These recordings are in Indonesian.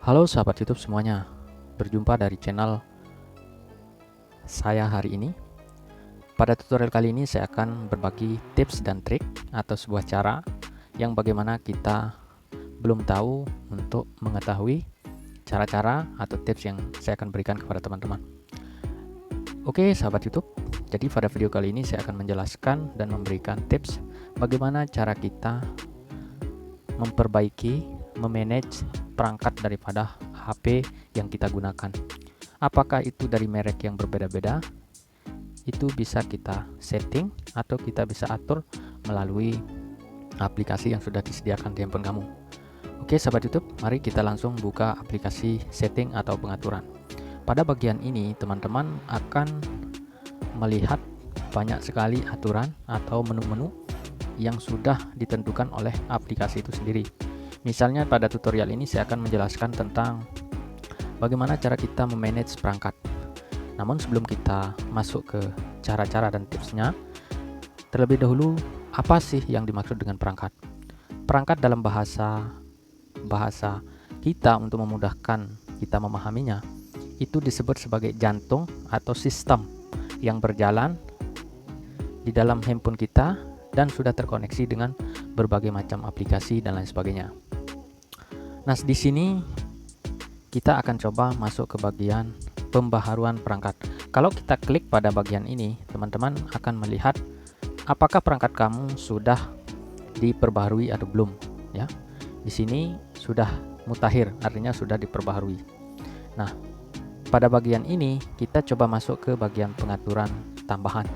Halo sahabat YouTube semuanya, berjumpa dari channel saya hari ini. Pada tutorial kali ini saya akan berbagi tips dan trik atau sebuah cara yang bagaimana kita belum tahu untuk mengetahui cara-cara atau tips yang saya akan berikan kepada teman-teman. Oke sahabat YouTube, jadi pada video kali ini saya akan menjelaskan dan memberikan tips bagaimana cara kita memperbaiki, memanage perangkat daripada HP yang kita gunakan. Apakah itu dari merek yang berbeda-beda? Itu bisa kita setting atau kita bisa atur melalui aplikasi yang sudah disediakan di handphone kamu. Oke sahabat YouTube, mari kita langsung buka aplikasi setting atau pengaturan. Pada bagian ini teman-teman akan melihat banyak sekali aturan atau menu-menu yang sudah ditentukan oleh aplikasi itu sendiri. Misalnya pada tutorial ini saya akan menjelaskan tentang bagaimana cara kita memanage perangkat. Namun sebelum kita masuk ke cara-cara dan tipsnya, terlebih dahulu apa sih yang dimaksud dengan perangkat? Perangkat dalam bahasa kita untuk memudahkan kita memahaminya itu disebut sebagai jantung atau sistem yang berjalan di dalam handphone kita dan sudah terkoneksi dengan berbagai macam aplikasi dan lain sebagainya. Nah, di sini kita akan coba masuk ke bagian pembaharuan perangkat. Kalau kita klik pada bagian ini, teman-teman akan melihat apakah perangkat kamu sudah diperbaharui atau belum, ya. Di sini sudah mutakhir, artinya sudah diperbaharui. Nah, pada bagian ini kita coba masuk ke bagian pengaturan tambahan.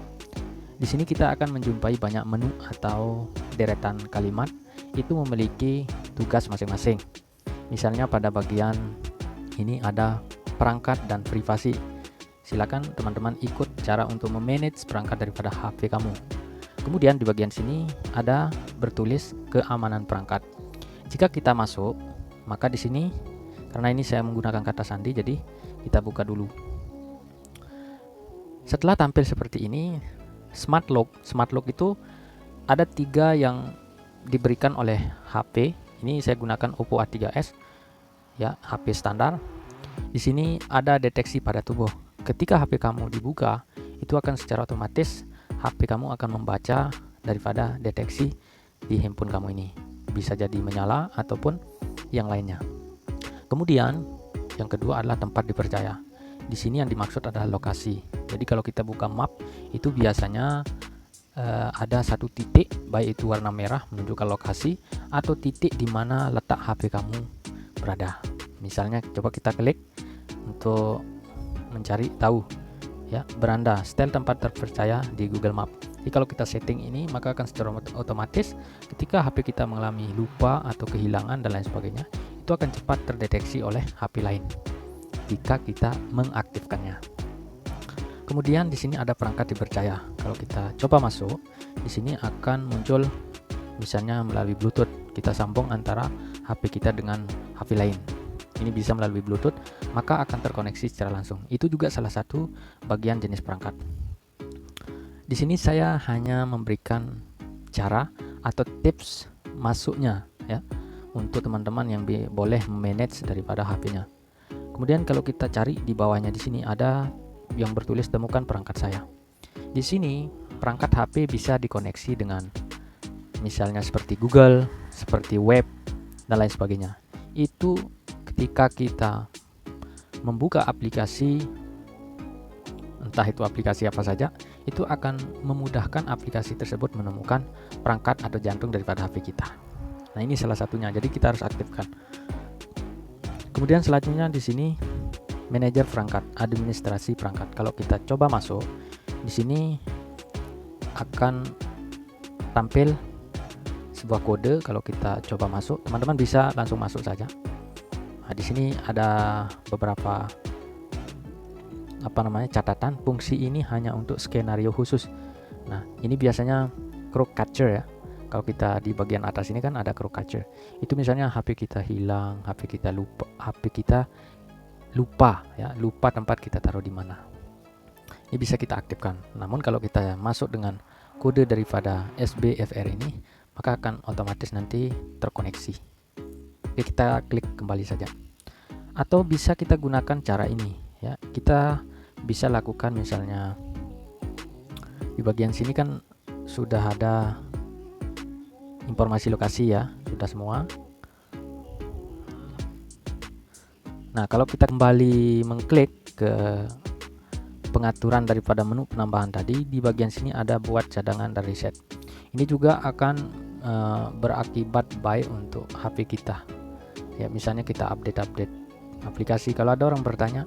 Di sini kita akan menjumpai banyak menu atau deretan kalimat itu memiliki tugas masing-masing. Misalnya pada bagian ini ada perangkat dan privasi. Silakan teman-teman ikut cara untuk memanage perangkat daripada HP kamu. Kemudian di bagian sini ada bertulis keamanan perangkat. Jika kita masuk, maka di sini karena ini saya menggunakan kata sandi, jadi kita buka dulu. Setelah tampil seperti ini, Smart lock itu ada 3 yang diberikan oleh HP. Ini saya gunakan Oppo A3s, ya, HP standar. Di sini ada deteksi pada tubuh. Ketika HP kamu dibuka, itu akan secara otomatis HP kamu akan membaca daripada deteksi di handphone kamu ini. Bisa jadi menyala ataupun yang lainnya. Kemudian yang kedua adalah tempat dipercaya. Di sini yang dimaksud adalah lokasi. Jadi kalau kita buka map itu biasanya ada satu titik, baik itu warna merah menunjukkan lokasi atau titik di mana letak HP kamu berada. Misalnya coba kita klik untuk mencari tahu, ya, beranda style tempat terpercaya di Google Map. Jadi kalau kita setting ini maka akan secara otomatis ketika HP kita mengalami lupa atau kehilangan dan lain sebagainya, itu akan cepat terdeteksi oleh HP lain jika kita mengaktifkannya. Kemudian di sini ada perangkat dipercaya. Kalau kita coba masuk, di sini akan muncul misalnya melalui Bluetooth. Kita sambung antara HP kita dengan HP lain. Ini bisa melalui Bluetooth, maka akan terkoneksi secara langsung. Itu juga salah satu bagian jenis perangkat. Di sini saya hanya memberikan cara atau tips masuknya, ya, untuk teman-teman yang boleh manage daripada HP-nya. Kemudian kalau kita cari di bawahnya di sini ada yang bertulis temukan perangkat saya. Di sini perangkat HP bisa dikoneksi dengan misalnya seperti Google, seperti web dan lain sebagainya. Itu ketika kita membuka aplikasi, entah itu aplikasi apa saja, itu akan memudahkan aplikasi tersebut menemukan perangkat atau jantung daripada HP kita. Nah, ini salah satunya. Jadi kita harus aktifkan. Kemudian selanjutnya di sini manajer perangkat, administrasi perangkat. Kalau kita coba masuk, di sini akan tampil sebuah kode. Kalau kita coba masuk, teman-teman bisa langsung masuk saja. Nah, di sini ada beberapa catatan. Fungsi ini hanya untuk skenario khusus. Nah, ini biasanya crow catcher, ya. Kalau kita di bagian atas ini kan ada crow catcher. Itu misalnya HP kita hilang, HP kita lupa, ya, lupa tempat kita taruh di mana. Ini bisa kita aktifkan. Namun kalau kita masuk dengan kode daripada SBFR ini, maka akan otomatis nanti terkoneksi. Oke, kita klik kembali saja. Atau bisa kita gunakan cara ini ya. Kita bisa lakukan misalnya di bagian sini kan sudah ada informasi lokasi ya, sudah semua. Nah, kalau kita kembali mengklik ke pengaturan daripada menu penambahan tadi, di bagian sini ada buat cadangan dan reset. Ini juga akan berakibat baik untuk HP kita. Ya, misalnya kita update aplikasi. Kalau ada orang bertanya,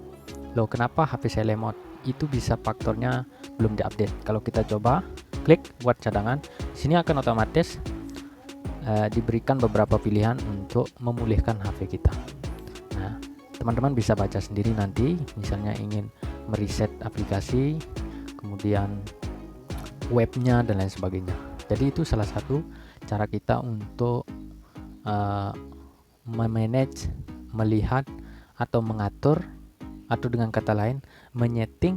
loh kenapa HP saya lemot? Itu bisa faktornya belum diupdate. Kalau kita coba klik buat cadangan, sini akan otomatis diberikan beberapa pilihan untuk memulihkan HP kita. Nah, teman-teman bisa baca sendiri nanti, misalnya ingin mereset aplikasi, kemudian webnya dan lain sebagainya. Jadi itu salah satu cara kita untuk memanage, melihat atau mengatur, atau dengan kata lain menyeting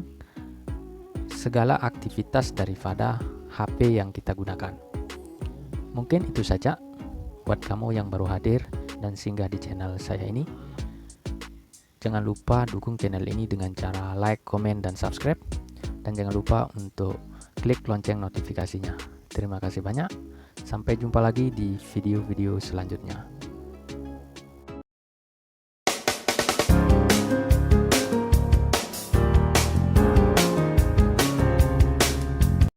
segala aktivitas daripada HP yang kita gunakan. Mungkin itu saja buat kamu yang baru hadir dan singgah di channel saya ini. Jangan lupa dukung channel ini dengan cara like, komen, dan subscribe. Dan jangan lupa untuk klik lonceng notifikasinya. Terima kasih banyak. Sampai jumpa lagi di video-video selanjutnya.